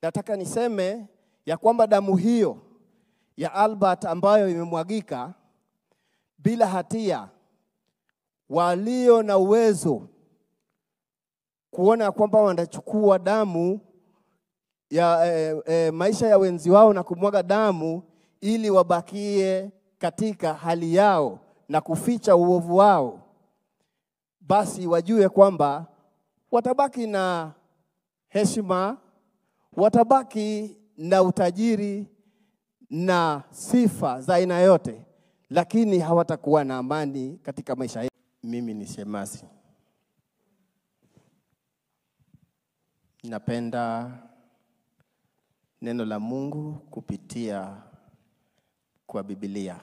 Nataka niseme ya kwamba damu hiyo ya Albert ambayo imemwagika bila hatia, walio na uwezo kuona kwamba wanachukua damu ya maisha ya wenzi wao na kumwaga damu ili wabakie katika hali yao na kuficha uovu wao, basi wajue kwamba watabaki na heshima, watabaki na utajiri na sifa za aina yote, lakini hawatakuwa na amani katika maisha yao. Mimi ni shemasi. Napenda neno la Mungu kupitia kwa Biblia.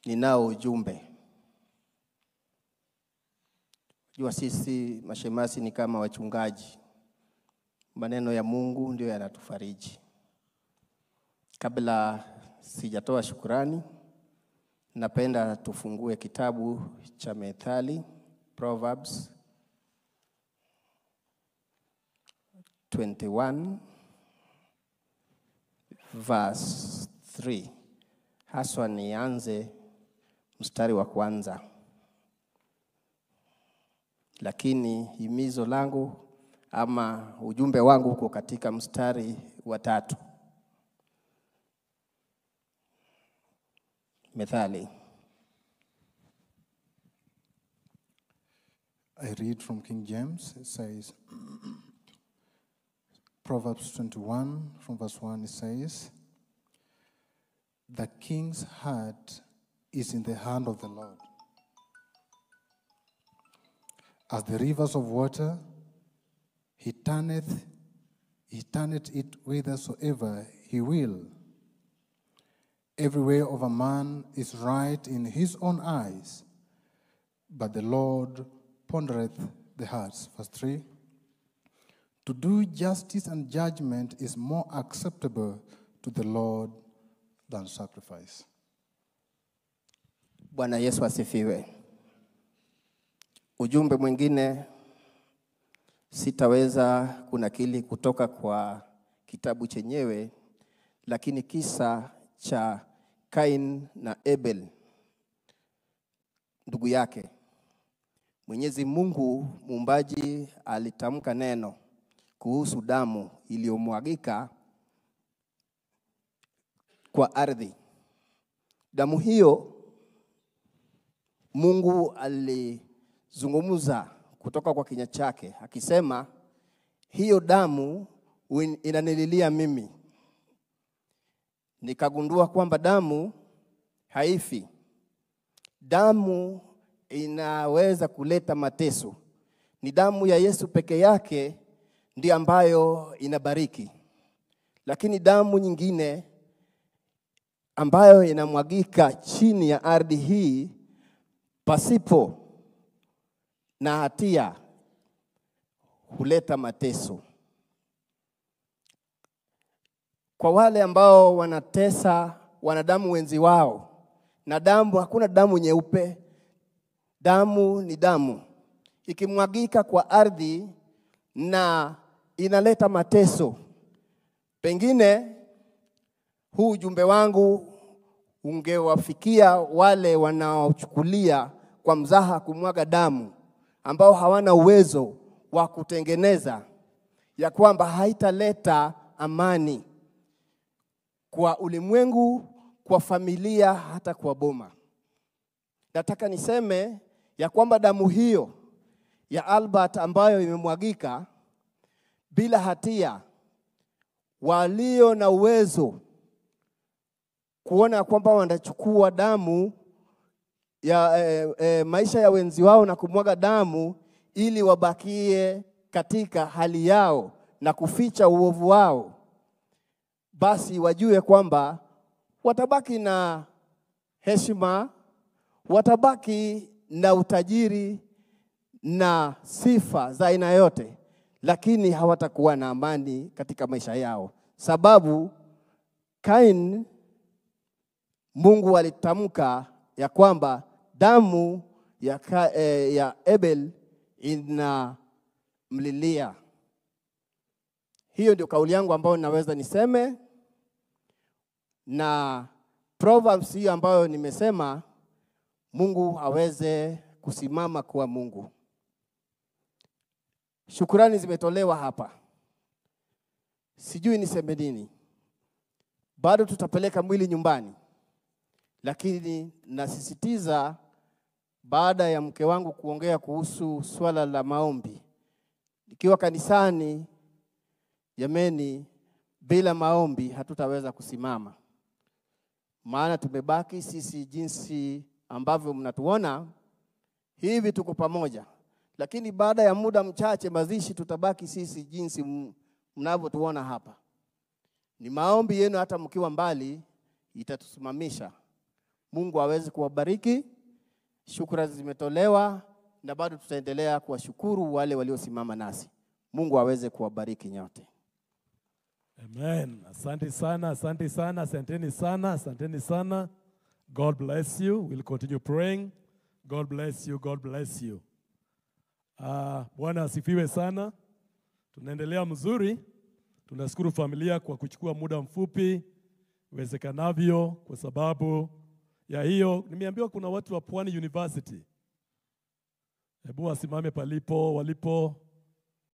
Ninao ujumbe. Jua sisi mashemasi ni kama wachungaji. Maneno ya Mungu ndio yanatufariji. Kabla sijatoa shukrani, napenda tufungue kitabu cha Methali, Proverbs 21 verse 3. Haswa nianze mstari wa kwanza. Lakini himizo langu ama ujumbe wangu uko katika mstari wa 3. Methali. I read from King James. It says, Proverbs 21 from verse 1, it says, the king's heart is in the hand of the Lord. As the rivers of water, he turneth it whithersoever he will. Every way of a man is right in his own eyes, but the Lord pondereth the hearts. Verse 3. To do justice and judgment is more acceptable to the Lord than sacrifice. Bwana Yesu asifiwe. Ujumbe mwingine sitaweza kunakili kutoka kwa kitabu chenyewe, lakini kisa cha Kain na Abel ndugu yake. Mwenyezi Mungu muumbaji alitamka neno kuhusu damu iliyomwagika kwa ardhi. Damu hiyo Mungu alizungumza kutoka kwa kinywa chake akisema, hiyo damu inanililia mimi. Nikagundua kwamba damu haifi. Damu inaweza kuleta mateso. Ni damu ya Yesu peke yake ndiyo ambayo inabariki. Lakini damu nyingine ambayo inamwagika chini ya ardhi hii pasipo na hatia huleta mateso. Kwa wale ambao wanatesa wanadamu wenzi wao, na damu, hakuna damu nyeupe. Damu ni damu. Ikimwagika kwa ardhi na inaleta mateso. Pengine huu ujumbe wangu ungewafikia wale wanaochukulia kwa mzaha kumwaga damu, ambao hawana uwezo wa kutengeneza, ya kwamba haitaleta amani kwa ulimwengu, kwa familia, hata kwa boma. Nataka niseme ya kwamba damu hiyo ya Albert ambayo imemwagika bila hatia, walio na uwezo kuona kwamba wanachukua damu ya maisha ya wenzi wao na kumwaga damu ili wabakie katika hali yao na kuficha uovu wao, basi wajue kwamba watabaki na heshima, watabaki na utajiri na sifa za aina yote, lakini hawatakuwa na amani katika maisha yao. Sababu Kain, Mungu alitamka ya kwamba damu ya Abel inamlilia. Hiyo ndio kauli yangu ambayo naweza niseme, na Proverbs hiyo ambayo nimesema Mungu aweze kusimama kuwa Mungu. Shukrani zimetolewa hapa. Sijui niseme nini. Bado tutapeleka mwili nyumbani. Lakini nasisitiza baada ya mke wangu kuongea kuhusu swala la maombi. Nikiwa kanisani, jameni, bila maombi hatutaweza kusimama. Maana tumebaki sisi jinsi ambavyo mnatuona, hivi tuko pamoja. Lakini baada ya muda mchache mazishi tutabaki sisi jinsi mnavyotuona hapa. Ni maombi yenu hata mkiwa mbali itatusimamisha. Mungu aweze kuwabariki. Shukrani zimetolewa na bado tutaendelea kuwashukuru wale waliosimama nasi. Mungu aweze kuwabariki nyote. Amen. Asante sana, asante sana, asanteni sana, asanteni sana. God bless you. We'll continue praying. God bless you, God bless you. Bwana asifiwe sana. Tunaendelea mzuri. Tunashukuru familia kwa kuchukua muda mfupi iwezekanavyo kwa sababu ya hiyo. Nimeambiwa kuna watu wa Pwani University. Hebu wasimame palipo walipo.